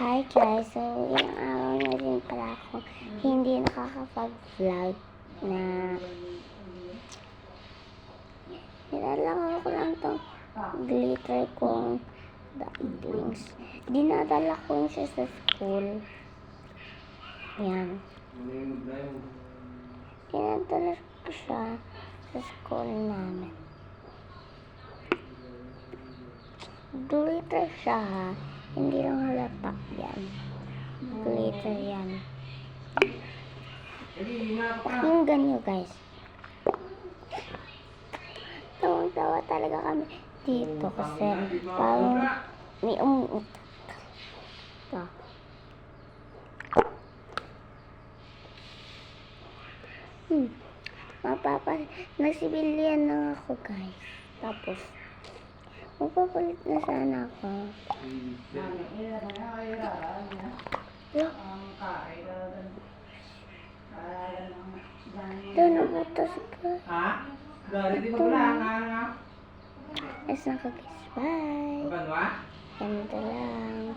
Hi guys, so ilang araw na din pala ako hindi nakakapag-vlog na nilalaro ko lang tong glitter kong dumplings. Dinadala ko siya sa school. Yan. Dinadala ko siya sa school namin. Glitter siya ha. Hindi lang halata yan. Glitter yan. Pakinggan nyo guys. Tawang-tawa talaga kami dito kasi parang may umuutak. Ito. Nagsibilian lang ako guys. Tapos magpapalit na sana ako. Ito, nabutas ka. Ito. As nakakis. Bye. Ganito lang.